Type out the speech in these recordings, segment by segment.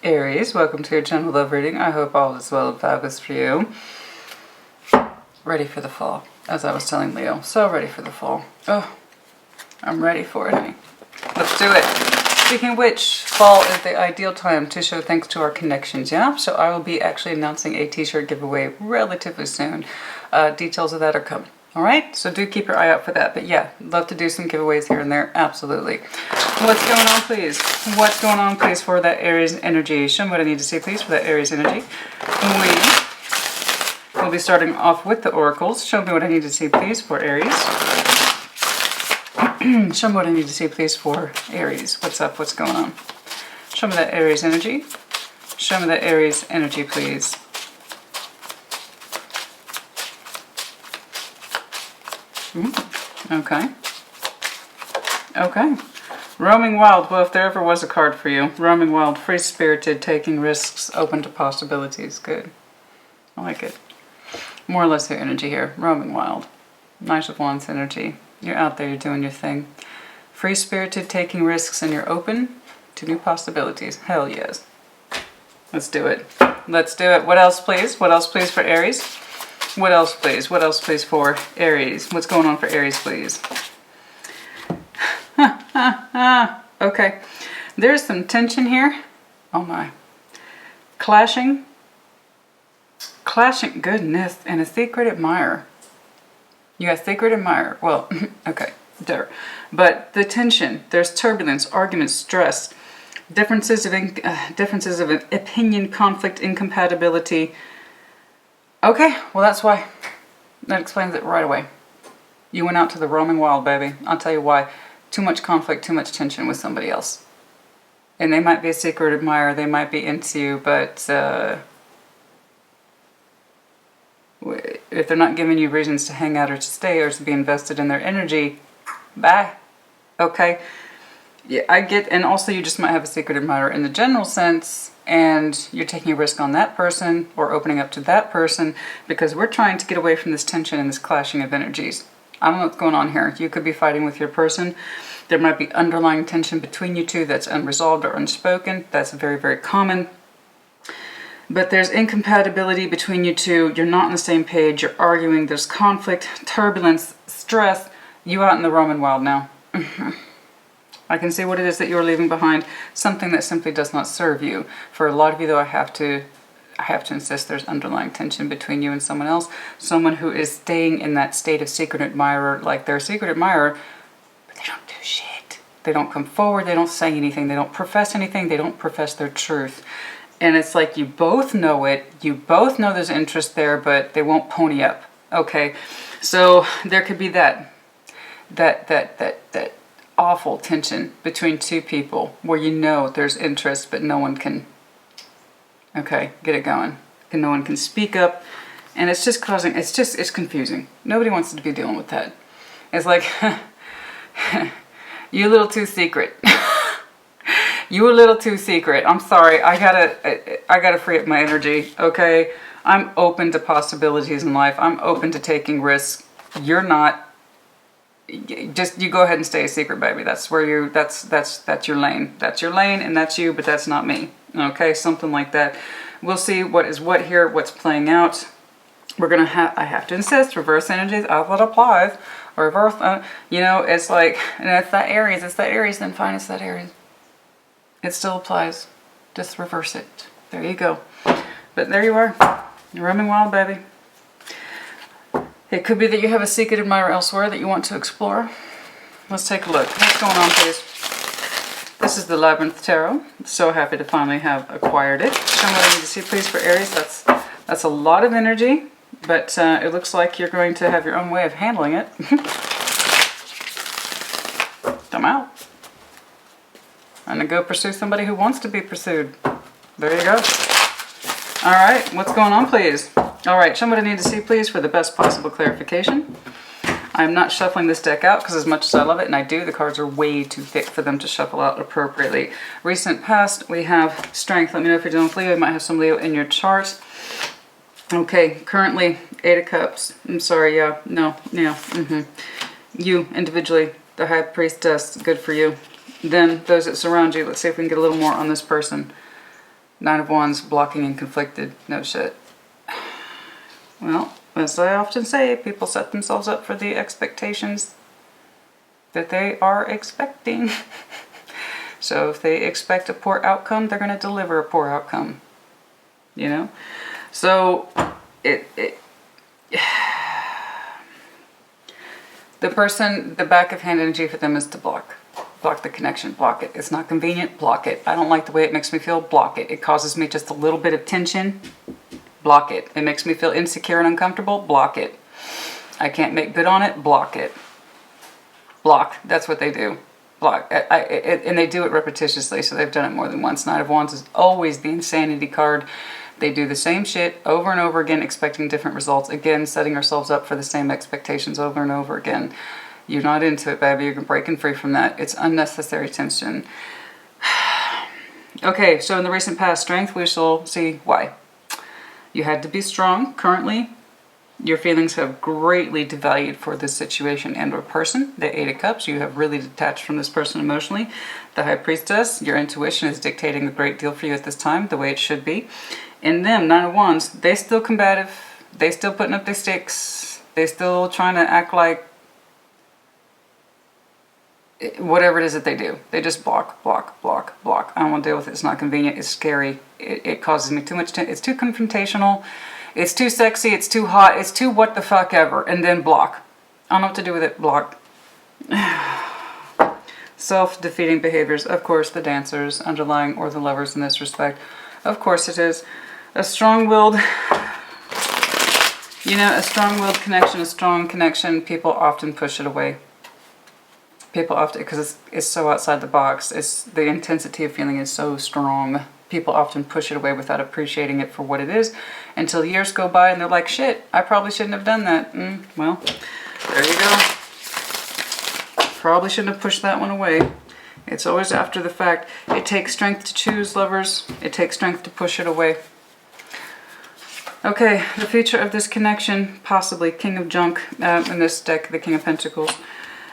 Aries, welcome to your general love reading. I hope all is well and fabulous for you. Ready for the fall, as I was telling Leo. So ready for the fall. Oh, I'm ready for it, honey. Let's do it. Speaking of which, fall is the ideal time to show thanks to our connections, yeah? So I will be actually announcing a t-shirt giveaway relatively soon. Details of that are coming. All right, so do keep your eye out for that. But yeah, love to do some giveaways here and there, absolutely. What's going on, please? What's going on, please, for that Aries energy? Show me what I need to see, please, for that Aries energy. We'll be starting off with the oracles. Show me what I need to see, please, for Aries. Show me what I need to see, please, for Aries. What's up? What's going on? Show me that Aries energy. Show me that Aries energy, please. Okay. Okay. Roaming wild. Well, if there ever was a card for you. Roaming wild, free-spirited, taking risks, open to possibilities. Good. I like it. More or less your energy here. Roaming wild. Knight of Wands energy. You're out there, you're doing your thing. Free-spirited, taking risks, and you're open to new possibilities. Hell yes. Let's do it. Let's do it. What else, please? What else, please, for Aries? What else, please? What else, please, for Aries? What's going on for Aries, please? Okay. There's some tension here. Oh, my. Clashing. Clashing. Goodness. And a secret admirer. You got secret admirer. Well, okay. There. But the tension. There's turbulence, arguments, stress. Differences of opinion, conflict, incompatibility. Okay, well that's why. That explains it right away. You went out to the roaming wild, baby. I'll tell you why. Too much conflict, too much tension with somebody else. And they might be a secret admirer, they might be into you, but if they're not giving you reasons to hang out or to stay or to be invested in their energy, bye. Okay? Yeah, I get, and also you just might have a secret admirer in the general sense, and you're taking a risk on that person or opening up to that person because we're trying to get away from this tension and this clashing of energies. I don't know what's going on here. You could be fighting with your person. There might be underlying tension between you two that's unresolved or unspoken. That's very, very common. But there's incompatibility between you two. You're not on the same page. You're arguing. There's conflict, turbulence, stress. You out in the roaming wild now. I can see what it is that you're leaving behind. Something that simply does not serve you. For a lot of you, though, I have to insist there's underlying tension between you and someone else. Someone who is staying in that state of secret admirer, like they're a secret admirer, but they don't do shit. They don't come forward. They don't say anything. They don't profess anything. They don't profess their truth. And it's like you both know it. You both know there's interest there, but they won't pony up. Okay, so there could be that awful tension between two people where you know there's interest, but no one can, okay, get it going. And no one can speak up. And it's just causing, it's confusing. Nobody wants to be dealing with that. It's like, you a little too secret. You a little too secret. I'm sorry. I gotta free up my energy. Okay. I'm open to possibilities in life. I'm open to taking risks. You're not. Just you go ahead and stay a secret, baby. That's where you. That's your lane. That's your lane, and that's you. But that's not me. Okay. Something like that. We'll see what is what here. What's playing out. We're gonna have. I have to insist. Reverse energies as it applies. Reverse. You know. It's like. And it's that Aries. It's that Aries. Then fine. It's that Aries. It still applies. Just reverse it. There you go. But there you are. You're roaming wild, baby. It could be that you have a secret admirer elsewhere that you want to explore. Let's take a look. What's going on, please? This is the Labyrinth Tarot. So happy to finally have acquired it. Show me what I need to see, please, for Aries. That's a lot of energy, but it looks like you're going to have your own way of handling it. I'm out. I'm going to go pursue somebody who wants to be pursued. There you go. All right, what's going on, please? All right, show me what I need to see, please, for the best possible clarification. I'm not shuffling this deck out because as much as I love it, and I do, the cards are way too thick for them to shuffle out appropriately. Recent past, we have Strength. Let me know if you're dealing with Leo. You might have some Leo in your chart. Okay, currently, 8 of Cups. I'm sorry, yeah, no, yeah. You, individually, the High Priestess, good for you. Then those that surround you, let's see if we can get a little more on this person. Nine of Wands, blocking and conflicted. No shit. Well, as I often say, people set themselves up for the expectations that they are expecting. So if they expect a poor outcome, they're going to deliver a poor outcome. You know? So the person, the back of hand energy for them is to block. Block the connection, block it. It's not convenient, block it. I don't like the way it makes me feel, block it. It causes me just a little bit of tension, block it. It makes me feel insecure and uncomfortable, block it. I can't make good on it, block it. Block, that's what they do. Block. And they do it repetitiously, so they've done it more than once. Knight of Wands is always the insanity card. They do the same shit over and over again, expecting different results. Again, setting ourselves up for the same expectations over and over again. You're not into it, baby. You're breaking free from that. It's unnecessary tension. Okay, so in the recent past, strength, we shall see why. You had to be strong. Currently, your feelings have greatly devalued for this situation and or person. The Eight of Cups, you have really detached from this person emotionally. The High Priestess, your intuition is dictating a great deal for you at this time, the way it should be. And them, Nine of Wands, they still combative. They still putting up their sticks. They still trying to act like whatever it is that they do. They just block, block, block, block. I don't want to deal with it. It's not convenient. It's scary. It causes me too much tension. It's too confrontational. It's too sexy. It's too hot. It's too what the fuck ever. And then block. I don't know what to do with it. Block. Self-defeating behaviors. Of course, the dancers, underlying, or the lovers in this respect. Of course it is. A strong-willed, you know, a strong-willed connection, a strong connection, people often push it away. People often, because it's so outside the box, the intensity of feeling is so strong. People often push it away without appreciating it for what it is until years go by and they're like, shit, I probably shouldn't have done that. Well, there you go. Probably shouldn't have pushed that one away. It's always after the fact. It takes strength to choose, lovers. It takes strength to push it away. Okay, the future of this connection, possibly King of Junk in this deck, the King of Pentacles.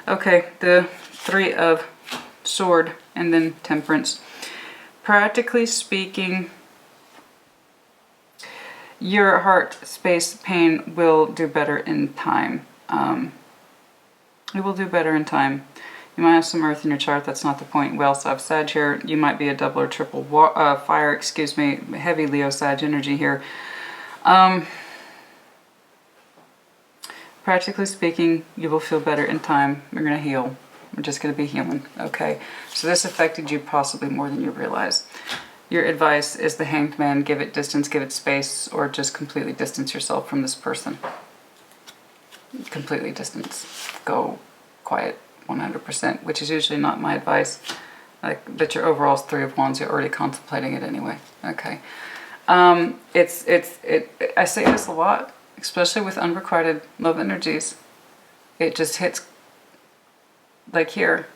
Okay, the Three of Sword and then Temperance. Practically speaking, your heart space pain will do better in time. It will do better in time. You might have some earth in your chart. That's not the point. We also have Sag here. You might be a double or triple fire, excuse me, heavy Leo Sag energy here. Practically speaking, you will feel better in time. You're going to heal. We're just going to be healing. Okay. So this affected you possibly more than you realize. Your advice is the Hanged Man. Give it distance, give it space, or just completely distance yourself from this person. Completely distance. Go quiet 100%, which is usually not my advice. But your overall is Three of Wands. You're already contemplating it anyway. Okay. I say this a lot, especially with unrequited love energies. It just hits like here,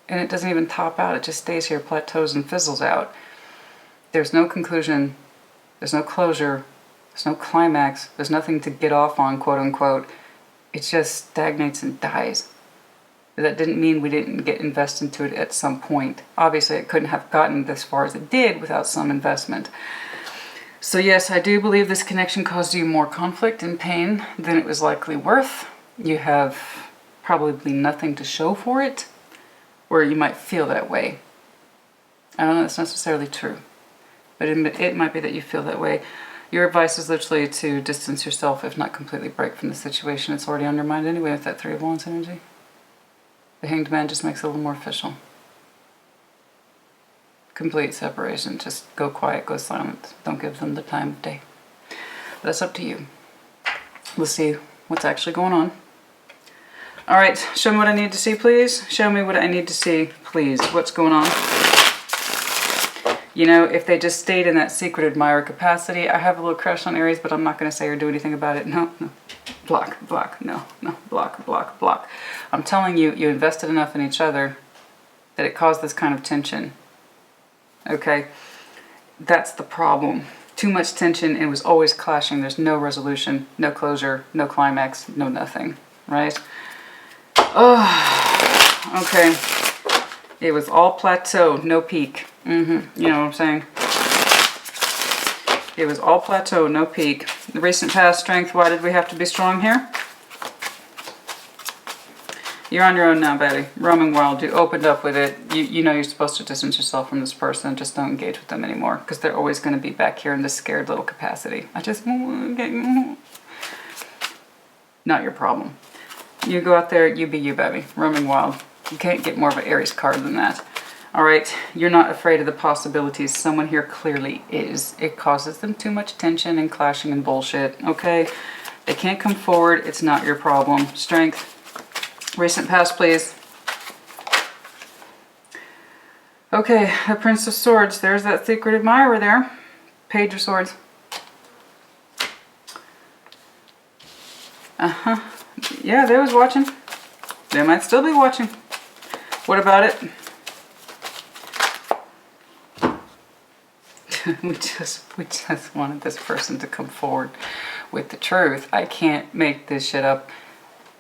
and it doesn't even top out. It just stays here, plateaus and fizzles out. There's no conclusion. There's no closure. There's no climax. There's nothing to get off on, quote unquote. It just stagnates and dies. That didn't mean we didn't get invested into it at some point. Obviously, it couldn't have gotten this far as it did without some investment. So yes, I do believe this connection caused you more conflict and pain than it was likely worth. You have probably nothing to show for it, or you might feel that way. I don't know, that's necessarily true, but it might be that you feel that way. Your advice is literally to distance yourself, if not completely break from the situation. It's already on your mind anyway with that Three of Wands energy. The Hanged Man just makes it a little more official. Complete separation. Just go quiet, go silent. Don't give them the time of day. That's up to you. Let's see what's actually going on. All right, show me what I need to see, please. Show me what I need to see, please. What's going on? You know, if they just stayed in that secret admirer capacity, I have a little crush on Aries, but I'm not going to say or do anything about it. No, no. Block, block, no, no, block, block, block. I'm telling you, you invested enough in each other that it caused this kind of tension. Okay? That's the problem. Too much tension, and it was always clashing. There's no resolution, no closure, no climax, no nothing. Right? Oh, okay. It was all plateau, no peak. You know what I'm saying? It was all plateau, no peak. The recent past strength, why did we have to be strong here? You're on your own now, baby. Roaming wild. You opened up with it. You know you're supposed to distance yourself from this person. Just don't engage with them anymore. Because they're always going to be back here in this scared little capacity. Not your problem. You go out there, you be you, baby. Roaming wild. You can't get more of an Aries card than that. Alright, you're not afraid of the possibilities. Someone here clearly is. It causes them too much tension and clashing and bullshit. Okay? They can't come forward. It's not your problem. Strength. Recent past, please. Okay, the Prince of Swords. There's that secret admirer there. Page of Swords. Uh-huh. Yeah, they was watching. They might still be watching. What about it? we just wanted this person to come forward with the truth. I can't make this shit up.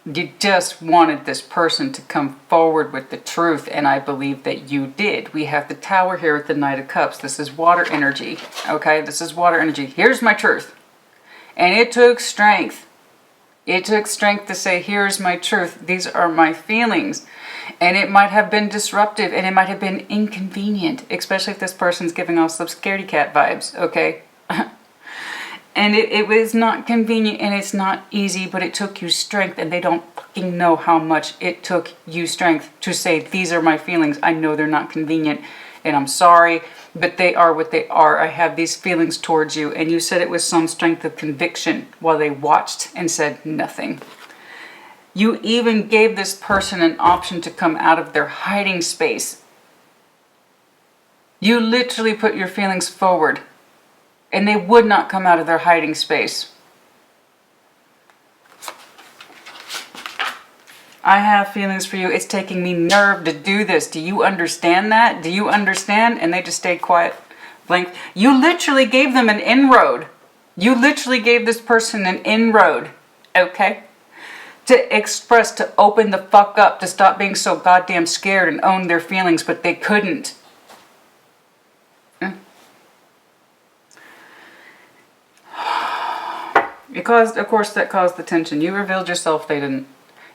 You just wanted this person to come forward with the truth, and I believe that you did. We have the Tower here with the Knight of Cups. This is water energy, okay? This is water energy. Here's my truth. And it took strength. It took strength to say, here's my truth. These are my feelings. And it might have been disruptive, and it might have been inconvenient, especially if this person's giving off some scaredy cat vibes, okay? And it was not convenient, and it's not easy, but it took you strength, and they don't fucking know how much it took you strength to say, these are my feelings. I know they're not convenient, and I'm sorry, but they are what they are. I have these feelings towards you. And you said it was some strength of conviction while they watched and said nothing. You even gave this person an option to come out of their hiding space. You literally put your feelings forward. And they would not come out of their hiding space. I have feelings for you. It's taking me nerve to do this. Do you understand that? Do you understand? And they just stayed quiet. Blank. You literally gave them an inroad. You literally gave this person an inroad. Okay? To express, to open the fuck up, to stop being so goddamn scared and own their feelings, but they couldn't. It caused, of course, that caused the tension. You revealed yourself, they didn't.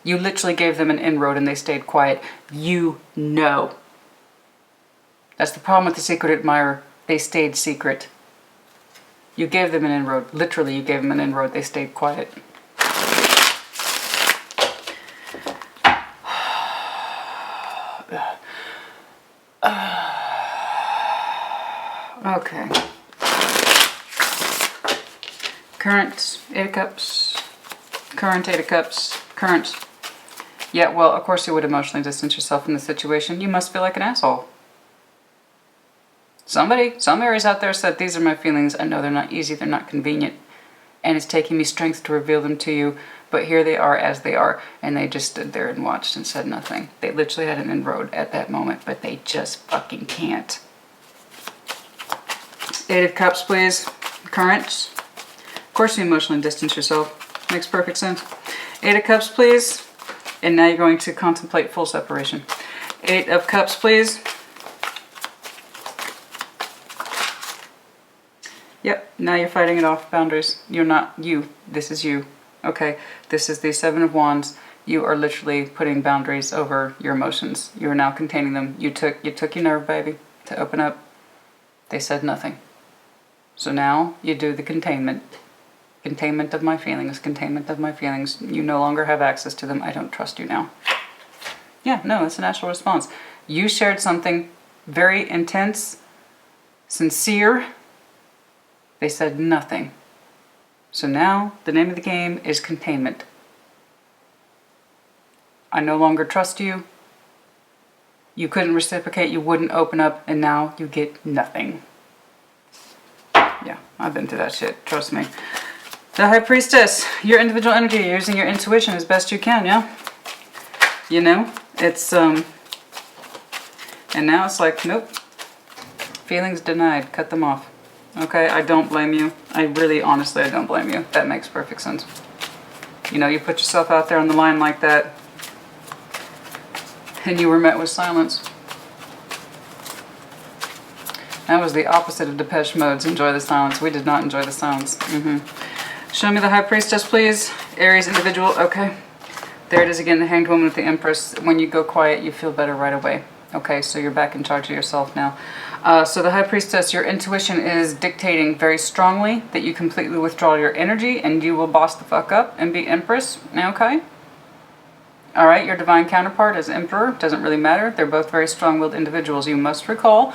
You literally gave them an inroad and they stayed quiet. You know. That's the problem with the secret admirer. They stayed secret. You gave them an inroad. Literally, you gave them an inroad. They stayed quiet. Okay. Current, Eight of Cups. Current, Eight of Cups. Current. Yeah, well, of course you would emotionally distance yourself from the situation. You must feel like an asshole. Some Aries out there said, these are my feelings. I know they're not easy, they're not convenient. And it's taking me strength to reveal them to you. But here they are as they are. And they just stood there and watched and said nothing. They literally had an inroad at that moment, but they just fucking can't. Eight of Cups, please. Current. Of course you emotionally distance yourself. Makes perfect sense. Eight of Cups, please. And now you're going to contemplate full separation. Eight of Cups, please. Yep, now you're fighting it off. Boundaries. You're not you. This is you. Okay, this is the Seven of Wands. You are literally putting boundaries over your emotions. You are now containing them. You took your nerve, baby, to open up. They said nothing. So now you do the containment. Containment of my feelings. Containment of my feelings. You no longer have access to them. I don't trust you now. Yeah, no, it's a natural response. You shared something very intense, sincere. They said nothing. So now the name of the game is containment. I no longer trust you. You couldn't reciprocate. You wouldn't open up. And now you get nothing. Yeah, I've been through that shit. Trust me. The High Priestess, your individual energy, you're using your intuition as best you can, yeah? You know, it's, and now it's like, nope. Feelings denied, cut them off. Okay, I don't blame you. I really, honestly, I don't blame you. That makes perfect sense. You know, you put yourself out there on the line like that, and you were met with silence. That was the opposite of Depeche Mode's Enjoy the Silence. We did not enjoy the silence. Show me the High Priestess, please. Aries individual. Okay. There it is again, the Hanged Woman with the Empress. When you go quiet, you feel better right away. Okay, so you're back in charge of yourself now. So the High Priestess, your intuition is dictating very strongly that you completely withdraw your energy and you will boss the fuck up and be Empress. Okay? Alright, your divine counterpart is Emperor. Doesn't really matter. They're both very strong-willed individuals. You must recall,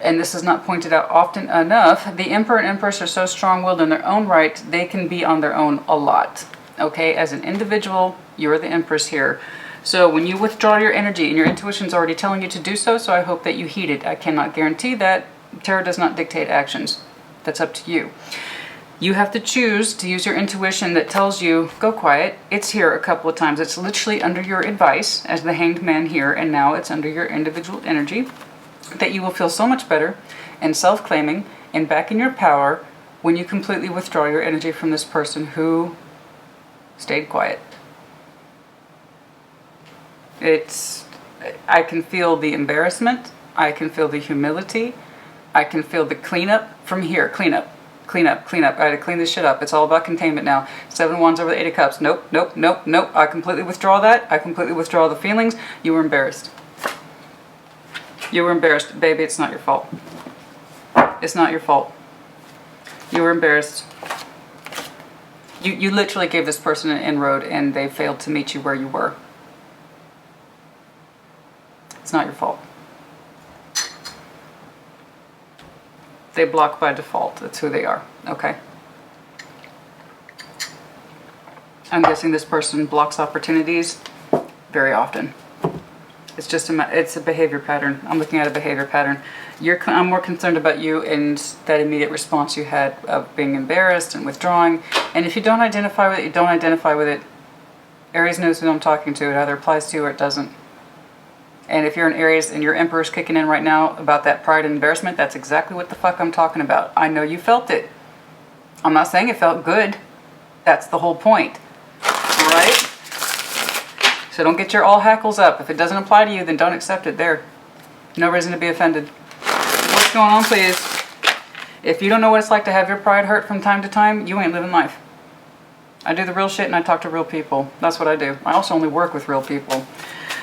and this is not pointed out often enough, the Emperor and Empress are so strong-willed in their own right, they can be on their own a lot. Okay, as an individual, you're the Empress here. So when you withdraw your energy, and your intuition's already telling you to do so, so I hope that you heed it. I cannot guarantee that. Tarot does not dictate actions. That's up to you. You have to choose to use your intuition that tells you, go quiet. It's here a couple of times. It's literally under your advice as the Hanged Man here, and now it's under your individual energy, that you will feel so much better and self-claiming and back in your power when you completely withdraw your energy from this person who stayed quiet. I can feel the embarrassment. I can feel the humility. I can feel the cleanup from here. Cleanup. I had to clean this shit up. It's all about containment now. 7 of Wands over the 8 of Cups. Nope. I completely withdraw that. I completely withdraw the feelings. You were embarrassed. You were embarrassed. Baby, it's not your fault. It's not your fault. You were embarrassed. You literally gave this person an inroad and they failed to meet you where you were. It's not your fault. They block by default. That's who they are. Okay. I'm guessing this person blocks opportunities very often. It's just it's a behavior pattern. I'm looking at a behavior pattern. I'm more concerned about you and that immediate response you had of being embarrassed and withdrawing. And if you don't identify with it, you don't identify with it. Aries knows who I'm talking to. It either applies to you or it doesn't. And if you're an Aries and your Emperor's kicking in right now about that pride and embarrassment, that's exactly what the fuck I'm talking about. I know you felt it. I'm not saying it felt good. That's the whole point. Right? So don't get your all hackles up. If it doesn't apply to you, then don't accept it. There. No reason to be offended. What's going on, please? If you don't know what it's like to have your pride hurt from time to time, you ain't living life. I do the real shit and I talk to real people. That's what I do. I also only work with real people.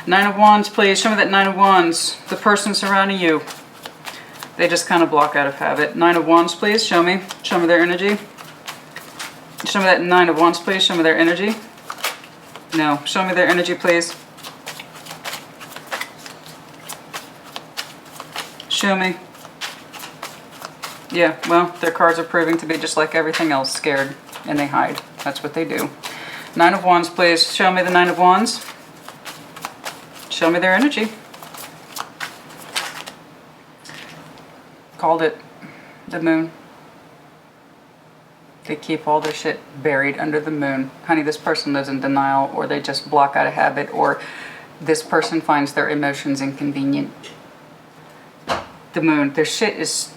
9 of Wands, please. Show me that 9 of Wands. The person surrounding you. They just kind of block out of habit. 9 of Wands, please. Show me. Show me their energy. Show me that 9 of Wands, please. Show me their energy. No. Show me their energy, please. Show me. Yeah, well, their cards are proving to be just like everything else, scared. And they hide. That's what they do. 9 of Wands, please. Show me the 9 of Wands. Show me their energy. Called it. The moon. They keep all their shit buried under the moon. Honey, this person lives in denial, or they just block out of habit, or this person finds their emotions inconvenient. The moon. Their shit is...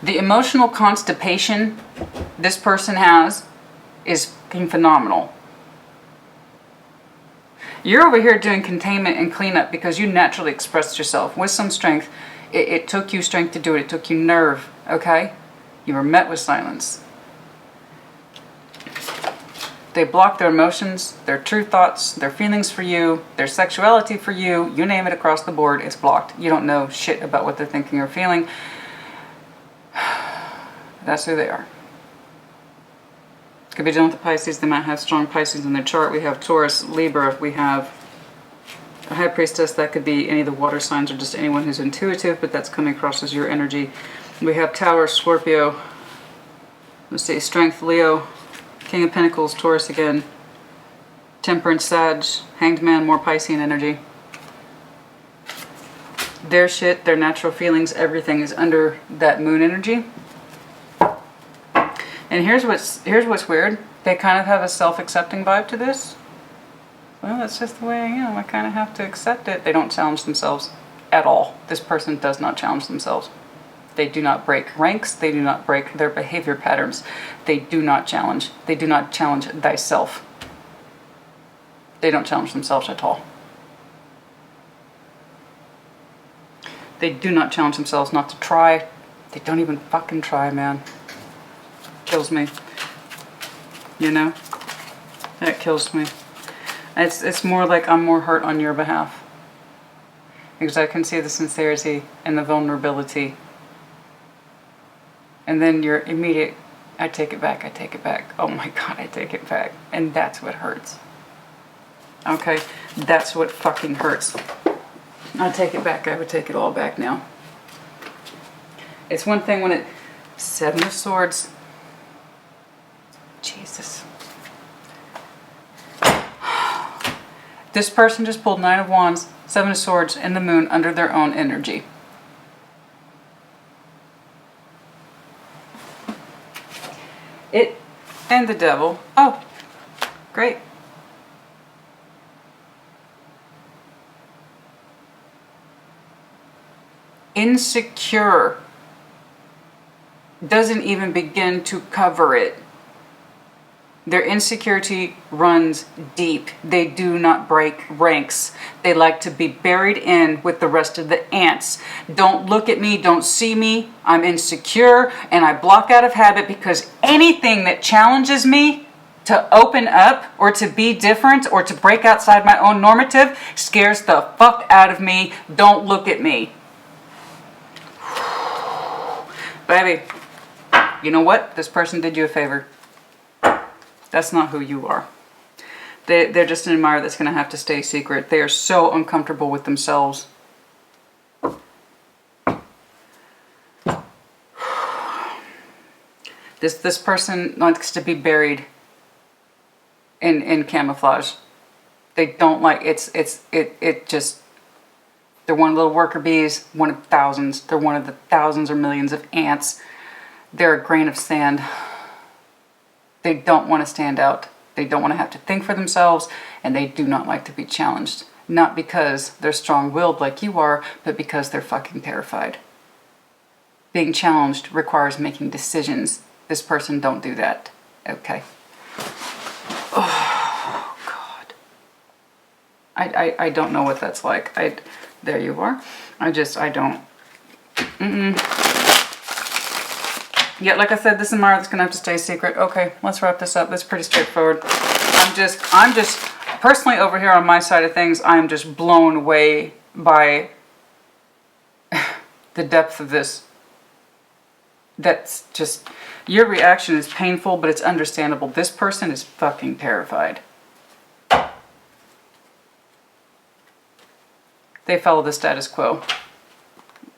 The emotional constipation this person has is fucking phenomenal. You're over here doing containment and cleanup because you naturally expressed yourself with some strength. It took you strength to do it. It took you nerve, okay? You were met with silence. They block their emotions, their true thoughts, their feelings for you, their sexuality for you. You name it across the board, it's blocked. You don't know shit about what they're thinking or feeling. That's who they are. Could be dealing with the Pisces. They might have strong Pisces in their chart. We have Taurus, Libra. We have a High Priestess. That could be any of the water signs or just anyone who's intuitive, but that's coming across as your energy. We have Tower, Scorpio. Let's see, Strength, Leo. King of Pentacles, Taurus again. Temperance, Sag. Hanged Man, more Piscean energy. Their shit, their natural feelings, everything is under that moon energy. And here's what's weird. They kind of have a self-accepting vibe to this. Well, that's just the way I am. I kind of have to accept it. They don't challenge themselves at all. This person does not challenge themselves. They do not break ranks. They do not break their behavior patterns. They do not challenge. They do not challenge thyself. They don't challenge themselves at all. They do not challenge themselves not to try. They don't even fucking try, man. Kills me. You know? That kills me. It's more like I'm more hurt on your behalf. Because I can see the sincerity and the vulnerability. And then your immediate, I take it back, I take it back. Oh my God, I take it back. And that's what hurts. Okay? That's what fucking hurts. I take it back, I would take it all back now. It's one thing when it, Seven of Swords. Jesus. This person just pulled Nine of Wands, Seven of Swords, and the Moon under their own energy. It and the Devil. Oh, great. Insecure doesn't even begin to cover it. Their insecurity runs deep. They do not break ranks. They like to be buried in with the rest of the ants. Don't look at me, don't see me. I'm insecure and I block out of habit because anything that challenges me to open up or to be different or to break outside my own normative scares the fuck out of me. Don't look at me. Baby, you know what? This person did you a favor. That's not who you are. They're just an admirer that's going to have to stay secret. They are so uncomfortable with themselves. This person likes to be buried in camouflage. They don't like it just. They're one of the little worker bees, one of thousands. They're one of the thousands or millions of ants. They're a grain of sand. They don't want to stand out. They don't want to have to think for themselves, and they do not like to be challenged. Not because they're strong-willed like you are, but because they're fucking terrified. Being challenged requires making decisions. This person don't do that. Okay. Oh, God. I don't know what that's like. There you are. I don't. Yeah, like I said, this admirer that's going to have to stay secret. Okay, let's wrap this up. It's pretty straightforward. I'm just, personally over here on my side of things, I'm just blown away by the depth of this. That's just, your reaction is painful, but it's understandable. This person is fucking terrified. They follow the status quo.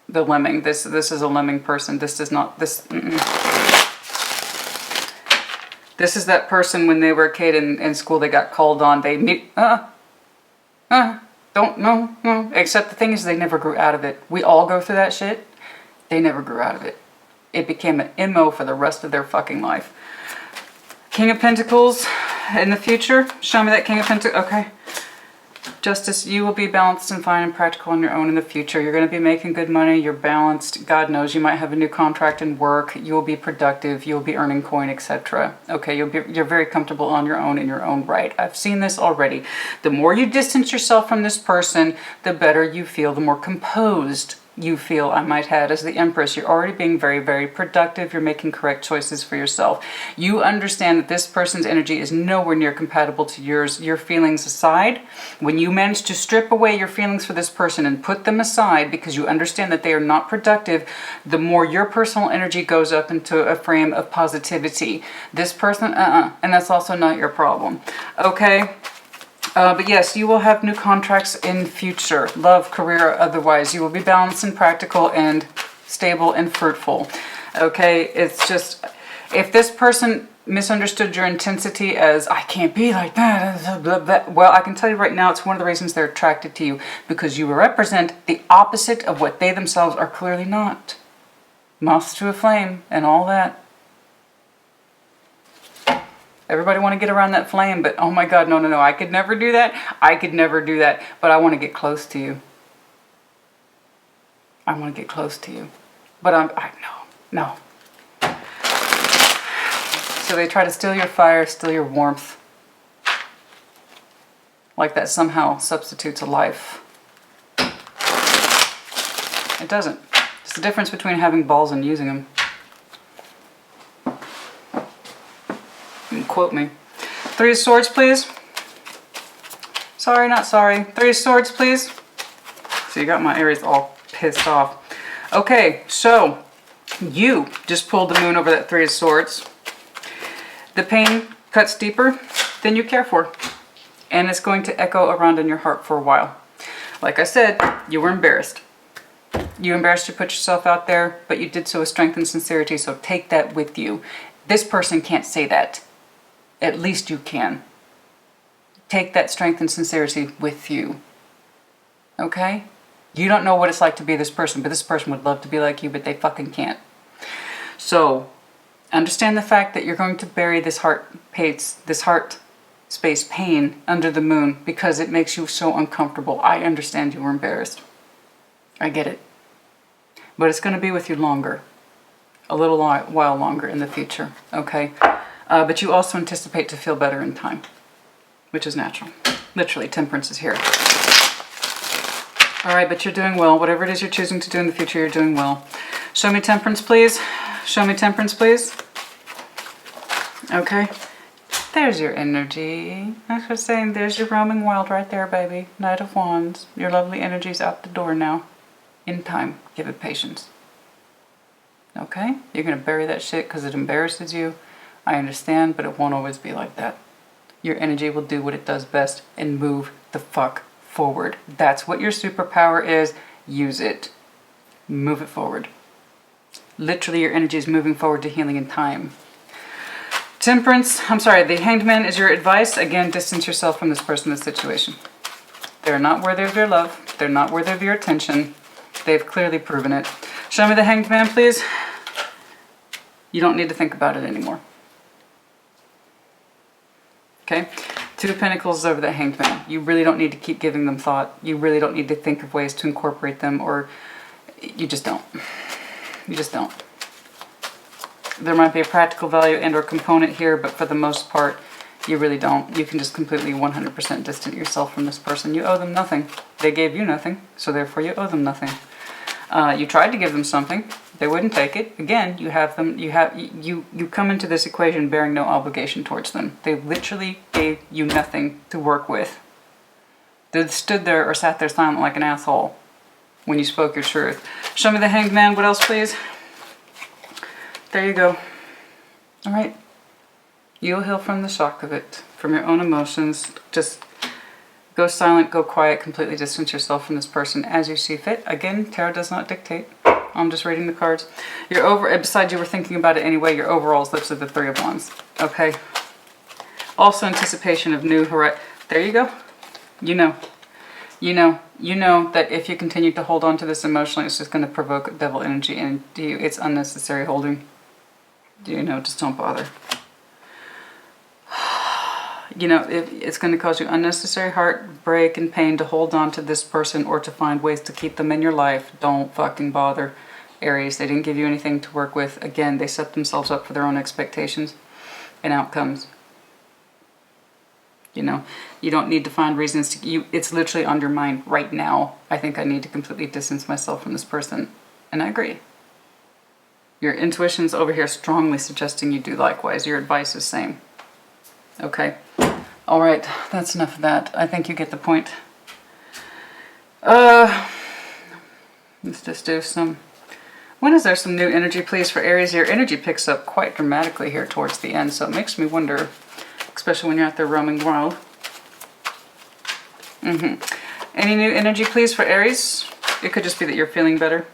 The lemming. This is a lemming person. This does not. This is that person when they were a kid in school. They got called on. They don't know. Except the thing is, they never grew out of it. We all go through that shit. They never grew out of it. It became an MO for the rest of their fucking life. King of Pentacles in the future. Show me that King of Pentacles. Okay. Justice, you will be balanced and fine and practical on your own in the future. You're going to be making good money. You're balanced. God knows you might have a new contract in work. You will be productive. You'll be earning coin, etc. Okay, you're very comfortable on your own in your own right. I've seen this already. The more you distance yourself from this person, the better you feel, the more composed you feel, I might add, as the Empress. You're already being very, very productive. You're making correct choices for yourself. You understand that this person's energy is nowhere near compatible to yours. Your feelings aside, when you manage to strip away your feelings for this person and put them aside because you understand that they are not productive, the more your personal energy goes up into a frame of positivity. This person, and that's also not your problem. Okay? But yes, you will have new contracts in future, love, career, otherwise. You will be balanced and practical and stable and fruitful. Okay, it's just, if this person misunderstood your intensity as, I can't be like that, blah, blah, well, I can tell you right now, it's one of the reasons they're attracted to you, because you represent the opposite of what they themselves are clearly not. Moths to a flame and all that. Everybody want to get around that flame, but oh my God, no. I could never do that. I could never do that. But I want to get close to you. I want to get close to you. But no. So they try to steal your fire, steal your warmth. Like that somehow substitutes a life. It doesn't. It's the difference between having balls and using them. You can quote me. Three of Swords, please. Sorry, not sorry. Three of Swords, please. So you got my Aries all pissed off. Okay, so you just pulled the moon over that Three of Swords. The pain cuts deeper than you care for. And it's going to echo around in your heart for a while. Like I said, you were embarrassed. You were embarrassed to put yourself out there, but you did so with strength and sincerity, so take that with you. This person can't say that. At least you can. Take that strength and sincerity with you. Okay? You don't know what it's like to be this person, but this person would love to be like you, but they fucking can't. So, understand the fact that you're going to bury this heart space pain under the moon because it makes you so uncomfortable. I understand you were embarrassed. I get it. But it's going to be with you longer. A little while longer in the future. Okay? But you also anticipate to feel better in time. Which is natural. Literally, Temperance is here. Alright, but you're doing well. Whatever it is you're choosing to do in the future, you're doing well. Show me Temperance, please. Show me Temperance, please. Okay. There's your energy. That's what I'm saying. There's your roaming wild right there, baby. Knight of Wands. Your lovely energy's out the door now. In time. Give it patience. Okay? You're going to bury that shit because it embarrasses you. I understand, but it won't always be like that. Your energy will do what it does best and move the fuck forward. That's what your superpower is. Use it. Move it forward. Literally, your energy is moving forward to healing in time. Temperance, the Hanged Man is your advice. Again, distance yourself from this person, this situation. They're not worthy of your love. They're not worthy of your attention. They've clearly proven it. Show me the Hanged Man, please. You don't need to think about it anymore. Okay? Two of Pentacles is over the Hanged Man. You really don't need to keep giving them thought. You really don't need to think of ways to incorporate them, or you just don't. You just don't. There might be a practical value and or component here, but for the most part, you really don't. You can just completely 100% distance yourself from this person. You owe them nothing. They gave you nothing, so therefore you owe them nothing. You tried to give them something. They wouldn't take it. Again, you have them. You come into this equation bearing no obligation towards them. They literally gave you nothing to work with. They stood there or sat there silent like an asshole when you spoke your truth. Show me the Hanged Man. What else, please? There you go. All right. You'll heal from the shock of it, from your own emotions. Just go silent, go quiet, completely distance yourself from this person as you see fit. Again, tarot does not dictate. I'm just reading the cards. Besides you were thinking about it anyway, your overall is lifted the Three of Wands. Okay. Also anticipation of new horizon. There you go. You know that if you continue to hold on to this emotionally, it's just going to provoke devil energy into you. It's unnecessary holding. Just don't bother. It's going to cause you unnecessary heartbreak and pain to hold on to this person or to find ways to keep them in your life. Don't fucking bother, Aries. They didn't give you anything to work with. Again, they set themselves up for their own expectations and outcomes. You don't need to find reasons to... It's literally on your mind right now. I think I need to completely distance myself from this person. And I agree. Your intuition's over here strongly suggesting you do likewise. Your advice is same. Okay. All right. That's enough of that. I think you get the point. Let's just do some... When is there some new energy, please, for Aries? Your energy picks up quite dramatically here towards the end, so it makes me wonder, especially when you're out there roaming wild. Any new energy, please, for Aries? It could just be that you're feeling better.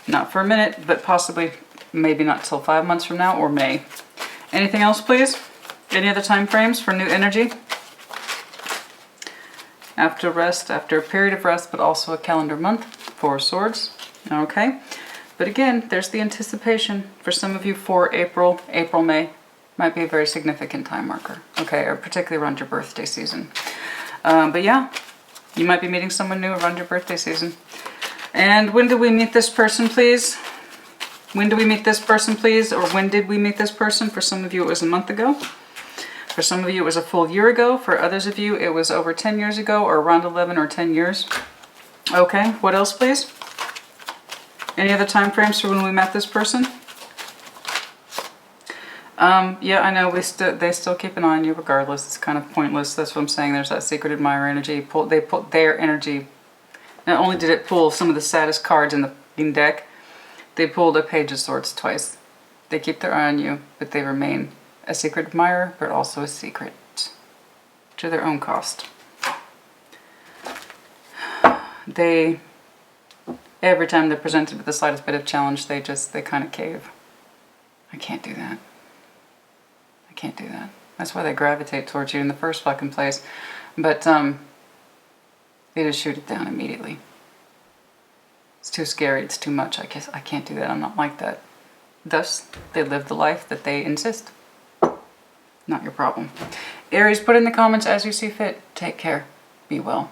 Not for a minute, but possibly, maybe not till 5 months from now or May. Anything else, please? Any other time frames for new energy? After rest, after a period of rest, but also a calendar month. Four of Swords. Okay. But again, there's the anticipation. For some of you, for April, May might be a very significant time marker. Okay, or particularly around your birthday season. But yeah, you might be meeting someone new around your birthday season. And when do we meet this person, please? When do we meet this person, please? Or when did we meet this person? For some of you, it was a month ago. For some of you, it was a full year ago. For others of you, it was over 10 years ago or around 11 or 10 years. Okay, what else, please? Any other time frames for when we met this person? Yeah, I know they still keep an eye on you regardless. It's kind of pointless. That's what I'm saying. There's that secret admirer energy. They put their energy. Not only did it pull some of the saddest cards in the deck, they pulled a Page of Swords twice. They keep their eye on you, but they remain a secret admirer, but also a secret to their own cost. Every time they're presented with the slightest bit of challenge, they kind of cave. I can't do that. I can't do that. That's why they gravitate towards you in the first fucking place. But they just shoot it down immediately. It's too scary. It's too much. I guess I can't do that. I'm not like that. Thus, they live the life that they insist. Not your problem. Aries, put in the comments as you see fit. Take care. Be well.